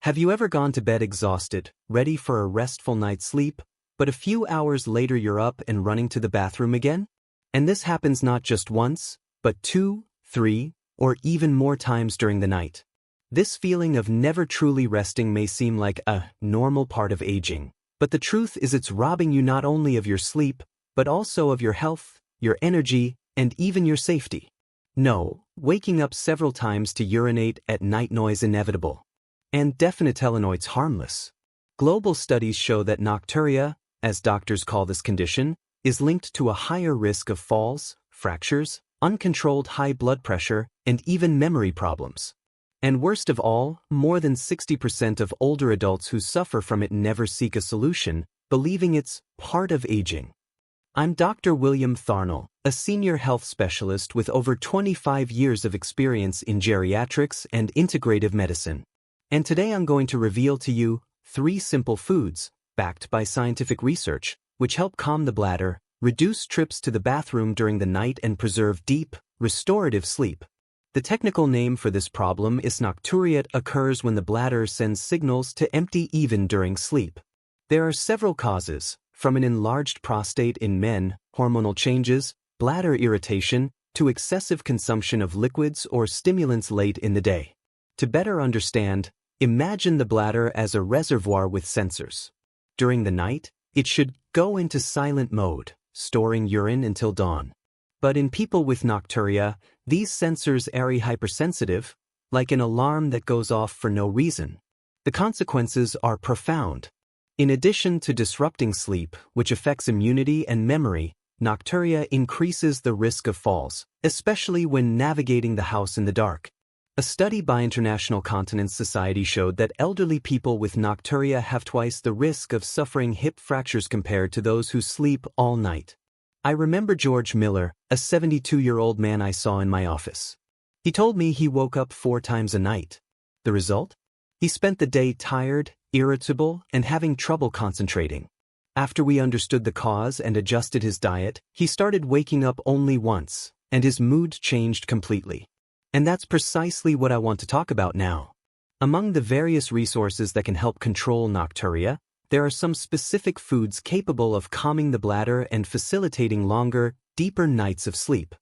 Have you ever gone to bed exhausted, ready for a restful night's sleep, but a few hours later you're up and running to the bathroom again? And this happens not just once, but 2, 3, or even more times during the night. This feeling of never truly resting may seem like a normal part of aging, but the truth is it's robbing you not only of your sleep, but also of your health, your energy, and even your safety. No, waking up several times to urinate at night noise inevitable. And definitely harmless. Global studies show that nocturia, as doctors call this condition, is linked to a higher risk of falls, fractures, uncontrolled high blood pressure, and even memory problems. And worst of all, more than 60% of older adults who suffer from it never seek a solution, believing it's part of aging. I'm Dr. William Tharnell, a senior health specialist with over 25 years of experience in geriatrics and integrative medicine. And today I'm going to reveal to you 3 simple foods, backed by scientific research, which help calm the bladder, reduce trips to the bathroom during the night and preserve deep, restorative sleep. The technical name for this problem is nocturia. It occurs when the bladder sends signals to empty even during sleep. There are several causes, from an enlarged prostate in men, hormonal changes, bladder irritation, to excessive consumption of liquids or stimulants late in the day. To better understand, imagine the bladder as a reservoir with sensors. During the night, it should go into silent mode, storing urine until dawn. But in people with nocturia, these sensors are hypersensitive, like an alarm that goes off for no reason. The consequences are profound. In addition to disrupting sleep, which affects immunity and memory, nocturia increases the risk of falls, especially when navigating the house in the dark. A study by International Continence Society showed that elderly people with nocturia have twice the risk of suffering hip fractures compared to those who sleep all night. I remember George Miller, a 72-year-old man I saw in my office. He told me he woke up 4 times a night. The result? He spent the day tired, irritable, and having trouble concentrating. After we understood the cause and adjusted his diet, he started waking up only once, and his mood changed completely. And that's precisely what I want to talk about now. Among the various resources that can help control nocturia, there are some specific foods capable of calming the bladder and facilitating longer, deeper nights of sleep.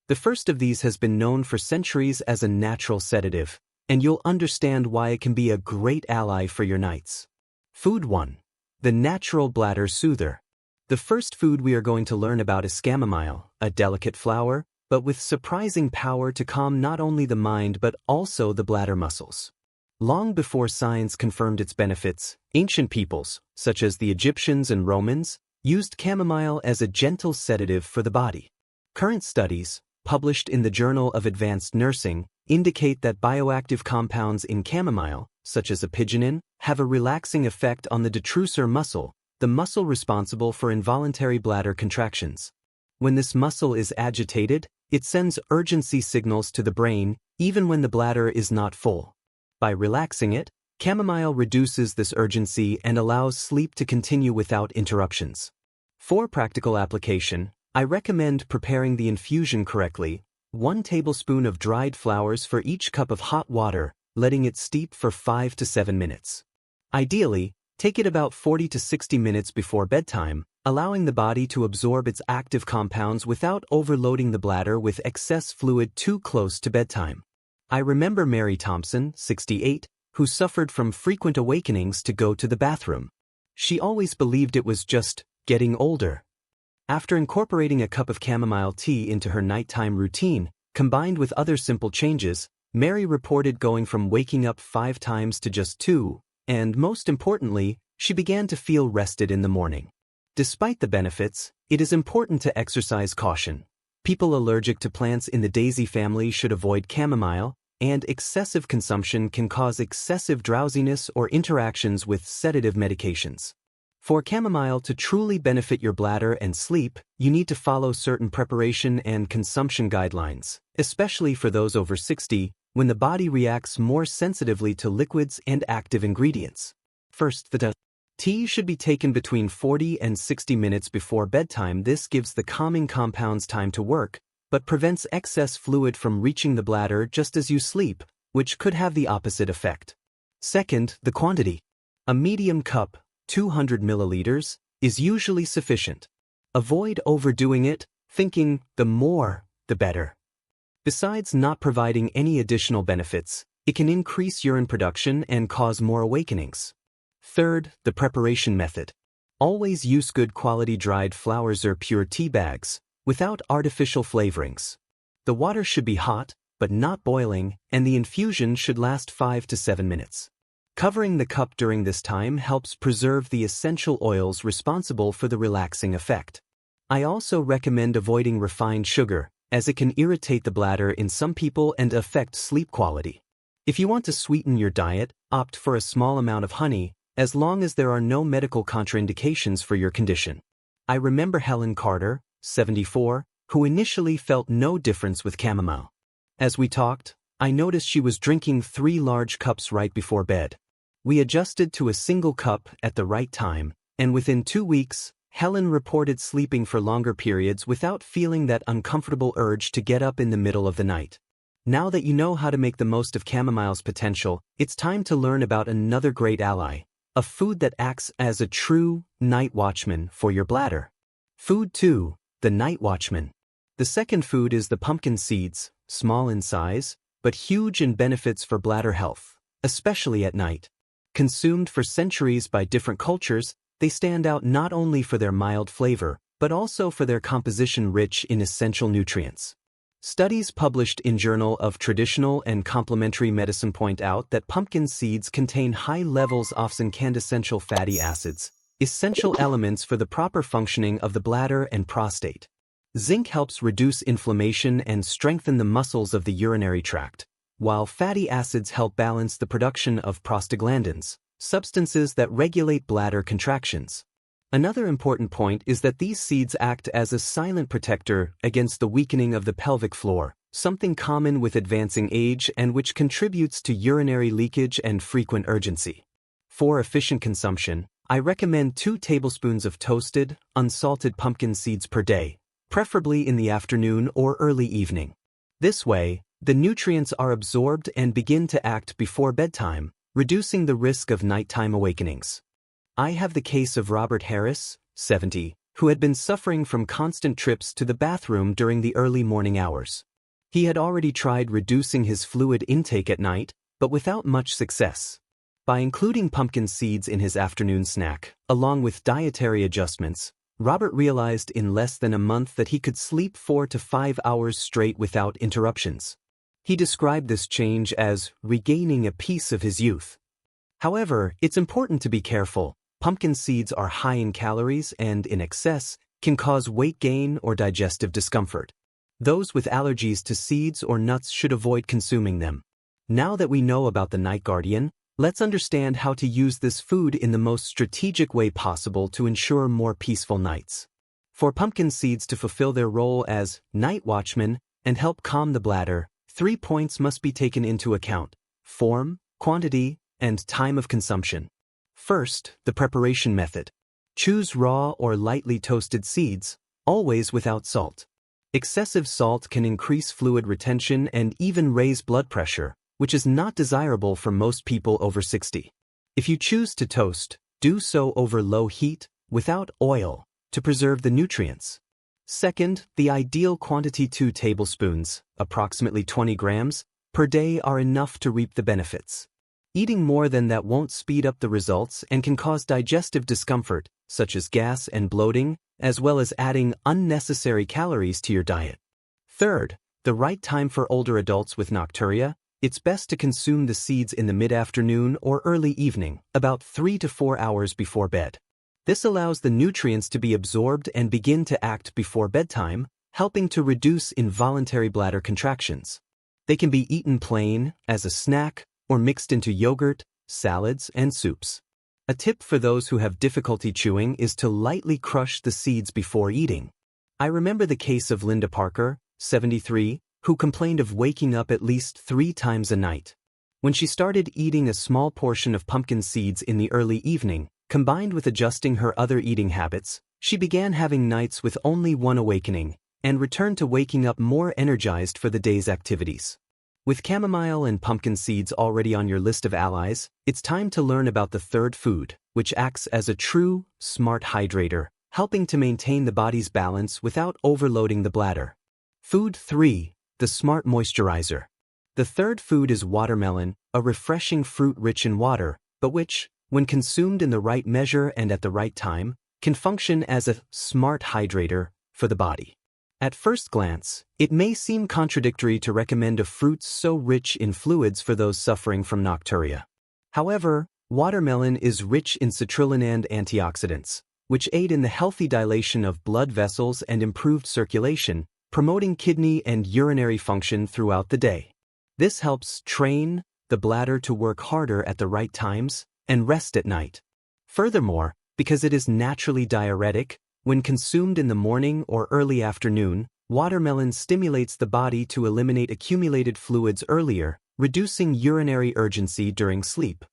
The first of these has been known for centuries as a natural sedative, and you'll understand why it can be a great ally for your nights. Food 1. The natural bladder soother. The first food we are going to learn about is chamomile, a delicate flower, but with surprising power to calm not only the mind but also the bladder muscles. Long before science confirmed its benefits, ancient peoples, such as the Egyptians and Romans, used chamomile as a gentle sedative for the body. Current studies, published in the Journal of Advanced Nursing, indicate that bioactive compounds in chamomile, such as apigenin, have a relaxing effect on the detrusor muscle, the muscle responsible for involuntary bladder contractions. When this muscle is agitated, it sends urgency signals to the brain, even when the bladder is not full. By relaxing it, chamomile reduces this urgency and allows sleep to continue without interruptions. For practical application, I recommend preparing the infusion correctly: 1 tablespoon of dried flowers for each cup of hot water, letting it steep for 5 to 7 minutes. Ideally, take it about 40 to 60 minutes before bedtime, allowing the body to absorb its active compounds without overloading the bladder with excess fluid too close to bedtime. I remember Mary Thompson, 68, who suffered from frequent awakenings to go to the bathroom. She always believed it was just getting older. After incorporating a cup of chamomile tea into her nighttime routine, combined with other simple changes, Mary reported going from waking up 5 times to just 2, and most importantly, she began to feel rested in the morning. Despite the benefits, it is important to exercise caution. People allergic to plants in the daisy family should avoid chamomile, and excessive consumption can cause excessive drowsiness or interactions with sedative medications. For chamomile to truly benefit your bladder and sleep, you need to follow certain preparation and consumption guidelines, especially for those over 60, when the body reacts more sensitively to liquids and active ingredients. First, the tea should be taken between 40 and 60 minutes before bedtime. This gives the calming compounds time to work, but prevents excess fluid from reaching the bladder just as you sleep, which could have the opposite effect. Second, the quantity. A medium cup, 200 milliliters, is usually sufficient. Avoid overdoing it, thinking the more, the better. Besides not providing any additional benefits, it can increase urine production and cause more awakenings. Third, the preparation method. Always use good quality dried flowers or pure tea bags, without artificial flavorings. The water should be hot, but not boiling, and the infusion should last 5 to 7 minutes. Covering the cup during this time helps preserve the essential oils responsible for the relaxing effect. I also recommend avoiding refined sugar, as it can irritate the bladder in some people and affect sleep quality. If you want to sweeten your diet, opt for a small amount of honey, as long as there are no medical contraindications for your condition. I remember Helen Carter, 74, who initially felt no difference with chamomile. As we talked, I noticed she was drinking 3 large cups right before bed. We adjusted to a single cup at the right time, and within 2 weeks, Helen reported sleeping for longer periods without feeling that uncomfortable urge to get up in the middle of the night. Now that you know how to make the most of chamomile's potential, it's time to learn about another great ally, a food that acts as a true night watchman for your bladder. Food 2, the night watchman. The second food is the pumpkin seeds, small in size, but huge in benefits for bladder health, especially at night. Consumed for centuries by different cultures, they stand out not only for their mild flavor, but also for their composition rich in essential nutrients. Studies published in Journal of Traditional and Complementary Medicine point out that pumpkin seeds contain high levels of incandescential fatty acids, essential elements for the proper functioning of the bladder and prostate. Zinc helps reduce inflammation and strengthen the muscles of the urinary tract, while fatty acids help balance the production of prostaglandins, substances that regulate bladder contractions. Another important point is that these seeds act as a silent protector against the weakening of the pelvic floor, something common with advancing age and which contributes to urinary leakage and frequent urgency. For efficient consumption, I recommend 2 tablespoons of toasted, unsalted pumpkin seeds per day, preferably in the afternoon or early evening. This way, the nutrients are absorbed and begin to act before bedtime, reducing the risk of nighttime awakenings. I have the case of Robert Harris, 70, who had been suffering from constant trips to the bathroom during the early morning hours. He had already tried reducing his fluid intake at night, but without much success. By including pumpkin seeds in his afternoon snack, along with dietary adjustments, Robert realized in less than a month that he could sleep 4 to 5 hours straight without interruptions. He described this change as regaining a piece of his youth. However, it's important to be careful. Pumpkin seeds are high in calories and, in excess, can cause weight gain or digestive discomfort. Those with allergies to seeds or nuts should avoid consuming them. Now that we know about the night guardian, let's understand how to use this food in the most strategic way possible to ensure more peaceful nights. For pumpkin seeds to fulfill their role as night watchmen and help calm the bladder, 3 points must be taken into account: form, quantity, and time of consumption. First, the preparation method. Choose raw or lightly toasted seeds, always without salt. Excessive salt can increase fluid retention and even raise blood pressure, which is not desirable for most people over 60. If you choose to toast, do so over low heat, without oil, to preserve the nutrients. Second, the ideal quantity: 2 tablespoons, approximately 20 grams, per day are enough to reap the benefits. Eating more than that won't speed up the results and can cause digestive discomfort, such as gas and bloating, as well as adding unnecessary calories to your diet. Third, the right time for older adults with nocturia. It's best to consume the seeds in the mid-afternoon or early evening, about 3 to 4 hours before bed. This allows the nutrients to be absorbed and begin to act before bedtime, helping to reduce involuntary bladder contractions. They can be eaten plain, as a snack, or mixed into yogurt, salads, and soups. A tip for those who have difficulty chewing is to lightly crush the seeds before eating. I remember the case of Linda Parker, 73, who complained of waking up at least 3 times a night. When she started eating a small portion of pumpkin seeds in the early evening, combined with adjusting her other eating habits, she began having nights with only 1 awakening, and returned to waking up more energized for the day's activities. With chamomile and pumpkin seeds already on your list of allies, it's time to learn about the third food, which acts as a true, smart hydrator, helping to maintain the body's balance without overloading the bladder. Food 3, the smart moisturizer. The third food is watermelon, a refreshing fruit rich in water, but which, when consumed in the right measure and at the right time, can function as a smart hydrator for the body. At first glance, it may seem contradictory to recommend a fruit so rich in fluids for those suffering from nocturia. However, watermelon is rich in citrulline and antioxidants, which aid in the healthy dilation of blood vessels and improved circulation, promoting kidney and urinary function throughout the day. This helps train the bladder to work harder at the right times and rest at night. Furthermore, because it is naturally diuretic, when consumed in the morning or early afternoon, watermelon stimulates the body to eliminate accumulated fluids earlier, reducing urinary urgency during sleep.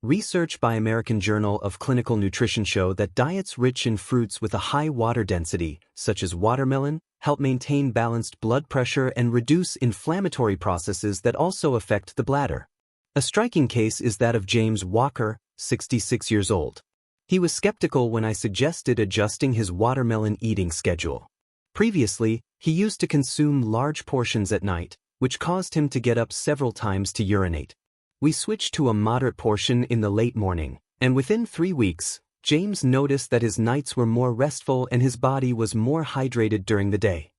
Research by American Journal of Clinical Nutrition show that diets rich in fruits with a high water density, such as watermelon, help maintain balanced blood pressure and reduce inflammatory processes that also affect the bladder. A striking case is that of James Walker, 66 years old. He was skeptical when I suggested adjusting his watermelon eating schedule. Previously, he used to consume large portions at night, which caused him to get up several times to urinate. We switched to a moderate portion in the late morning, and within 3 weeks, James noticed that his nights were more restful and his body was more hydrated during the day.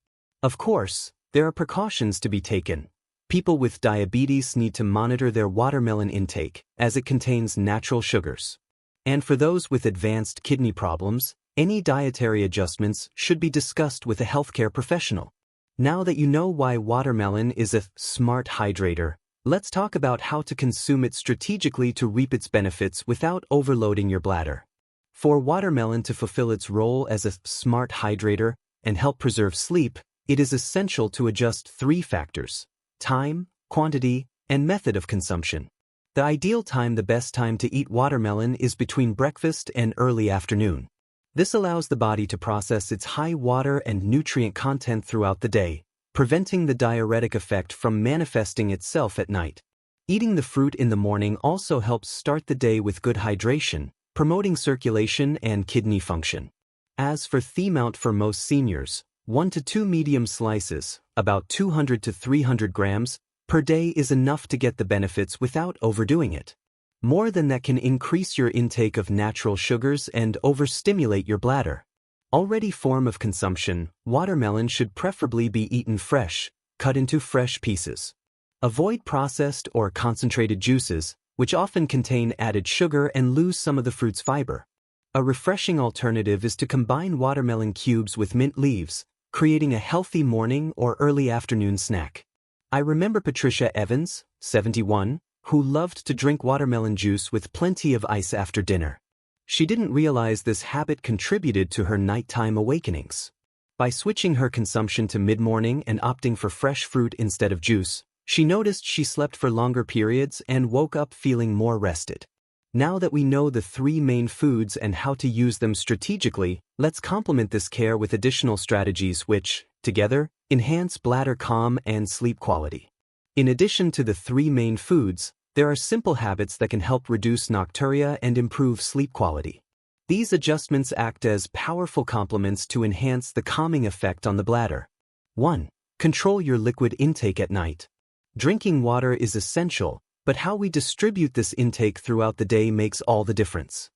Of course, there are precautions to be taken. People with diabetes need to monitor their watermelon intake, as it contains natural sugars. And for those with advanced kidney problems, any dietary adjustments should be discussed with a healthcare professional. Now that you know why watermelon is a smart hydrator, let's talk about how to consume it strategically to reap its benefits without overloading your bladder. For watermelon to fulfill its role as a smart hydrator and help preserve sleep, it is essential to adjust 3 factors: time, quantity, and method of consumption. The ideal time, the best time to eat watermelon is between breakfast and early afternoon. This allows the body to process its high water and nutrient content throughout the day, preventing the diuretic effect from manifesting itself at night. Eating the fruit in the morning also helps start the day with good hydration, promoting circulation and kidney function. As for the amount for most seniors, 1 to 2 medium slices, about 200 to 300 grams, per day is enough to get the benefits without overdoing it. More than that can increase your intake of natural sugars and overstimulate your bladder. Already form of consumption, watermelon should preferably be eaten fresh, cut into fresh pieces. Avoid processed or concentrated juices, which often contain added sugar and lose some of the fruit's fiber. A refreshing alternative is to combine watermelon cubes with mint leaves, creating a healthy morning or early afternoon snack. I remember Patricia Evans, 71, who loved to drink watermelon juice with plenty of ice after dinner. She didn't realize this habit contributed to her nighttime awakenings. By switching her consumption to mid-morning and opting for fresh fruit instead of juice, she noticed she slept for longer periods and woke up feeling more rested. Now that we know the 3 main foods and how to use them strategically, let's complement this care with additional strategies which, together, enhance bladder calm and sleep quality. In addition to the 3 main foods, there are simple habits that can help reduce nocturia and improve sleep quality. These adjustments act as powerful complements to enhance the calming effect on the bladder. 1. Control your liquid intake at night. Drinking water is essential, but how we distribute this intake throughout the day makes all the difference.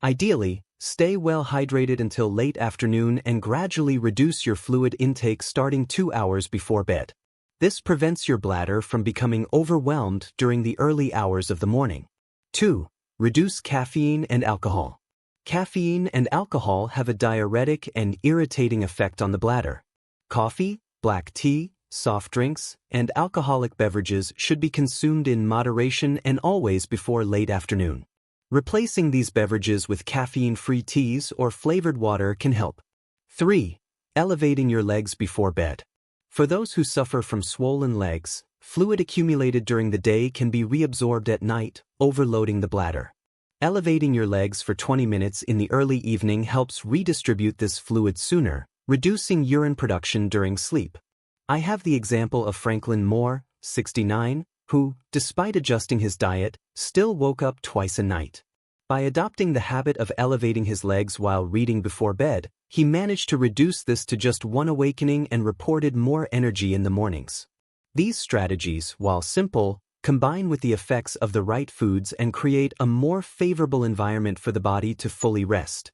Ideally, stay well hydrated until late afternoon and gradually reduce your fluid intake starting 2 hours before bed. This prevents your bladder from becoming overwhelmed during the early hours of the morning. 2. Reduce caffeine and alcohol. Caffeine and alcohol have a diuretic and irritating effect on the bladder. Coffee, black tea, soft drinks, and alcoholic beverages should be consumed in moderation and always before late afternoon. Replacing these beverages with caffeine-free teas or flavored water can help. 3. Elevating your legs before bed. For those who suffer from swollen legs, fluid accumulated during the day can be reabsorbed at night, overloading the bladder. Elevating your legs for 20 minutes in the early evening helps redistribute this fluid sooner, reducing urine production during sleep. I have the example of Franklin Moore, 69, who, despite adjusting his diet, still woke up twice a night. By adopting the habit of elevating his legs while reading before bed, he managed to reduce this to just one awakening and reported more energy in the mornings. These strategies, while simple, combine with the effects of the right foods and create a more favorable environment for the body to fully rest.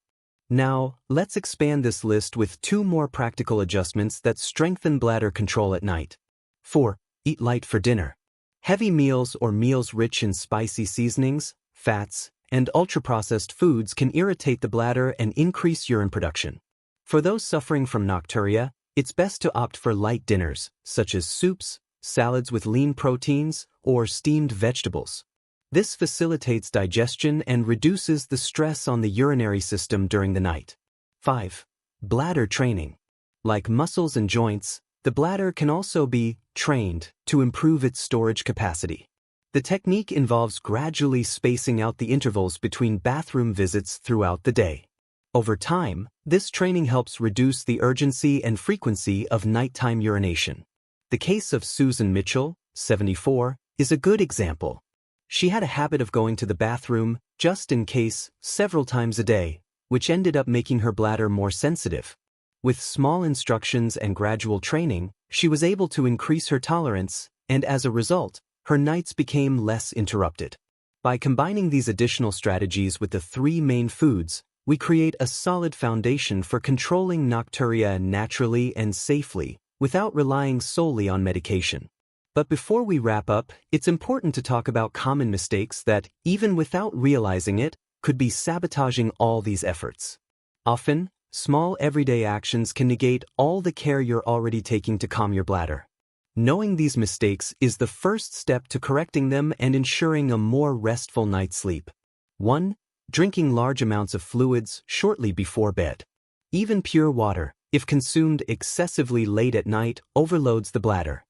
Now, let's expand this list with 2 more practical adjustments that strengthen bladder control at night. 4. Eat light for dinner. Heavy meals or meals rich in spicy seasonings, fats, and ultra-processed foods can irritate the bladder and increase urine production. For those suffering from nocturia, it's best to opt for light dinners, such as soups, salads with lean proteins, or steamed vegetables. This facilitates digestion and reduces the stress on the urinary system during the night. 5. Bladder training. Like muscles and joints, the bladder can also be trained to improve its storage capacity. The technique involves gradually spacing out the intervals between bathroom visits throughout the day. Over time, this training helps reduce the urgency and frequency of nighttime urination. The case of Susan Mitchell, 74, is a good example. She had a habit of going to the bathroom, just in case, several times a day, which ended up making her bladder more sensitive. With small instructions and gradual training, she was able to increase her tolerance, and as a result, her nights became less interrupted. By combining these additional strategies with the 3 main foods, we create a solid foundation for controlling nocturia naturally and safely, without relying solely on medication. But before we wrap up, it's important to talk about common mistakes that, even without realizing it, could be sabotaging all these efforts. Often, small everyday actions can negate all the care you're already taking to calm your bladder. Knowing these mistakes is the first step to correcting them and ensuring a more restful night's sleep. 1. Drinking large amounts of fluids shortly before bed. Even pure water, if consumed excessively late at night, overloads the bladder.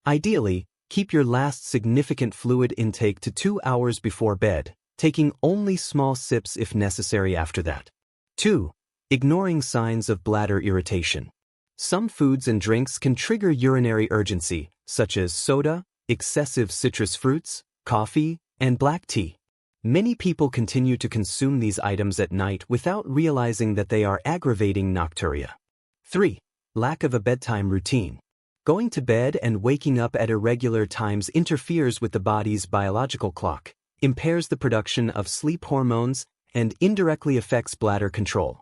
Ideally, keep your last significant fluid intake to 2 hours before bed, taking only small sips if necessary after that. 2. Ignoring signs of bladder irritation. Some foods and drinks can trigger urinary urgency, such as soda, excessive citrus fruits, coffee, and black tea. Many people continue to consume these items at night without realizing that they are aggravating nocturia. 3. Lack of a bedtime routine. Going to bed and waking up at irregular times interferes with the body's biological clock, impairs the production of sleep hormones, and indirectly affects bladder control.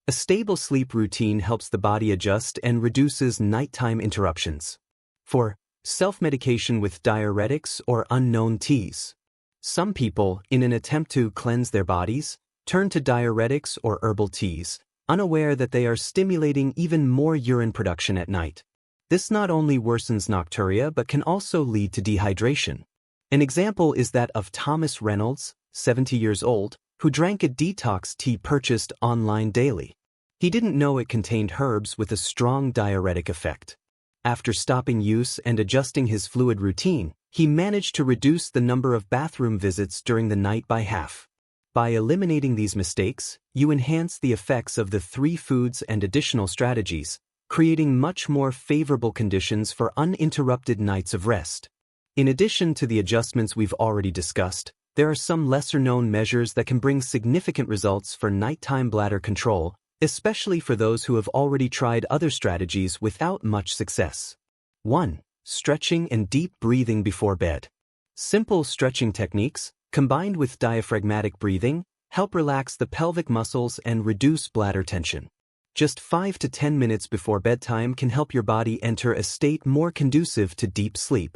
A stable sleep routine helps the body adjust and reduces nighttime interruptions. 4. Self-medication with diuretics or unknown teas. Some people, in an attempt to cleanse their bodies, turn to diuretics or herbal teas, unaware that they are stimulating even more urine production at night. This not only worsens nocturia but can also lead to dehydration. An example is that of Thomas Reynolds, 70 years old, who drank a detox tea purchased online daily. He didn't know it contained herbs with a strong diuretic effect. After stopping use and adjusting his fluid routine, he managed to reduce the number of bathroom visits during the night by half. By eliminating these mistakes, you enhance the effects of the 3 foods and additional strategies, creating much more favorable conditions for uninterrupted nights of rest. In addition to the adjustments we've already discussed, there are some lesser-known measures that can bring significant results for nighttime bladder control, especially for those who have already tried other strategies without much success. 1. Stretching and deep breathing before bed. Simple stretching techniques, combined with diaphragmatic breathing, help relax the pelvic muscles and reduce bladder tension. Just 5 to 10 minutes before bedtime can help your body enter a state more conducive to deep sleep.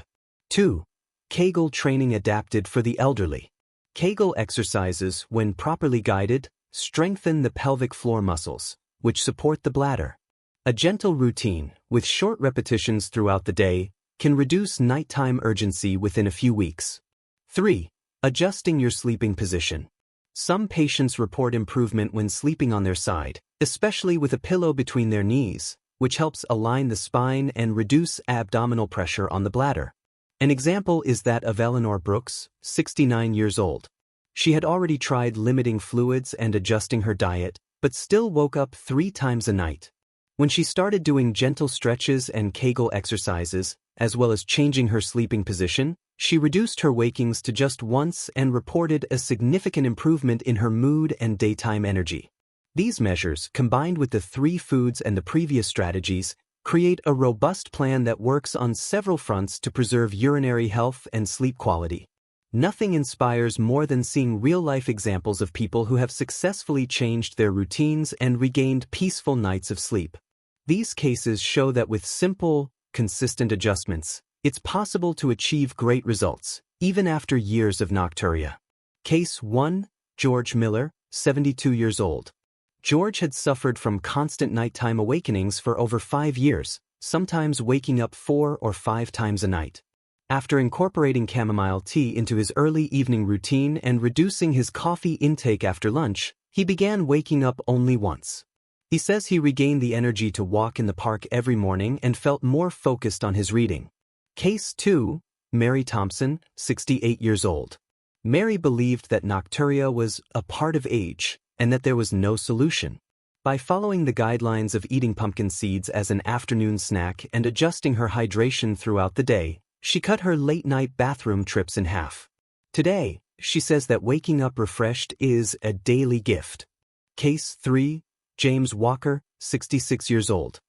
2. Kegel training adapted for the elderly. Kegel exercises, when properly guided, strengthen the pelvic floor muscles, which support the bladder. A gentle routine, with short repetitions throughout the day, can reduce nighttime urgency within a few weeks. 3. Adjusting your sleeping position. Some patients report improvement when sleeping on their side, especially with a pillow between their knees, which helps align the spine and reduce abdominal pressure on the bladder. An example is that of Eleanor Brooks, 69 years old. She had already tried limiting fluids and adjusting her diet, but still woke up 3 times a night. When she started doing gentle stretches and Kegel exercises, as well as changing her sleeping position, She reduced her wakings to just once and reported a significant improvement in her mood and daytime energy. These measures, combined with the 3 foods and the previous strategies, create a robust plan that works on several fronts to preserve urinary health and sleep quality. Nothing inspires more than seeing real-life examples of people who have successfully changed their routines and regained peaceful nights of sleep. These cases show that with simple, consistent adjustments, it's possible to achieve great results, even after years of nocturia. Case 1. George Miller, 72 years old. George had suffered from constant nighttime awakenings for over 5 years, sometimes waking up 4 or 5 times a night. After incorporating chamomile tea into his early evening routine and reducing his coffee intake after lunch, he began waking up only once. He says he regained the energy to walk in the park every morning and felt more focused on his reading. Case 2. Mary Thompson, 68 years old. Mary believed that nocturia was a part of age and that there was no solution. By following the guidelines of eating pumpkin seeds as an afternoon snack and adjusting her hydration throughout the day, she cut her late-night bathroom trips in half. Today, she says that waking up refreshed is a daily gift. Case 3. James Walker, 66 years old.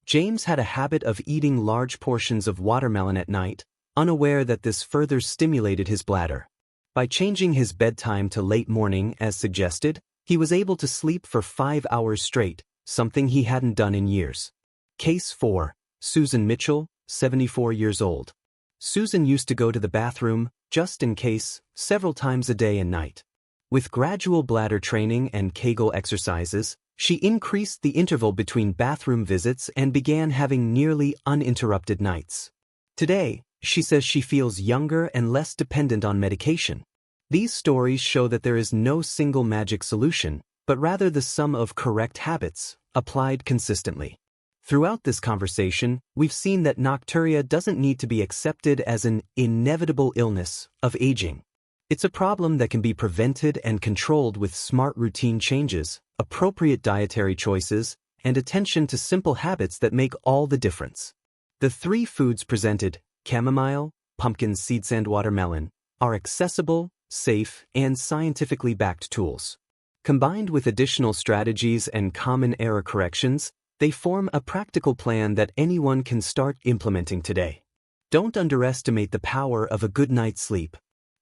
James had a habit of eating large portions of watermelon at night, unaware that this further stimulated his bladder. By changing his bedtime to late morning as suggested, he was able to sleep for 5 hours straight, something he hadn't done in years. Case 4. Susan Mitchell, 74 years old. Susan used to go to the bathroom, just in case, several times a day and night. With gradual bladder training and Kegel exercises, she increased the interval between bathroom visits and began having nearly uninterrupted nights. Today, she says she feels younger and less dependent on medication. These stories show that there is no single magic solution, but rather the sum of correct habits, applied consistently. Throughout this conversation, we've seen that nocturia doesn't need to be accepted as an inevitable illness of aging. It's a problem that can be prevented and controlled with smart routine changes, appropriate dietary choices, and attention to simple habits that make all the difference. The 3 foods presented, chamomile, pumpkin seeds and watermelon, are accessible, safe, and scientifically backed tools. Combined with additional strategies and common error corrections, they form a practical plan that anyone can start implementing today. Don't underestimate the power of a good night's sleep.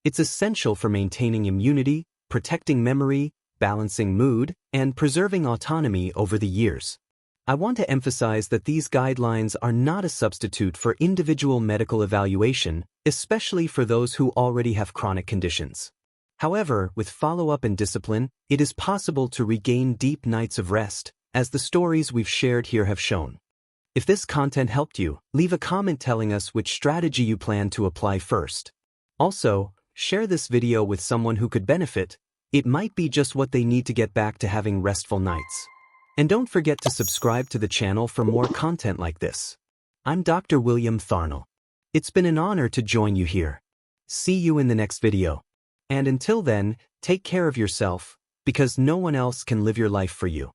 It's essential for maintaining immunity, protecting memory, balancing mood, and preserving autonomy over the years. I want to emphasize that these guidelines are not a substitute for individual medical evaluation, especially for those who already have chronic conditions. However, with follow-up and discipline, it is possible to regain deep nights of rest, as the stories we've shared here have shown. If this content helped you, leave a comment telling us which strategy you plan to apply first. Also, share this video with someone who could benefit. It might be just what they need to get back to having restful nights. And don't forget to subscribe to the channel for more content like this. I'm Dr. William Tharnell. It's been an honor to join you here. See you in the next video. And until then, take care of yourself, because no one else can live your life for you.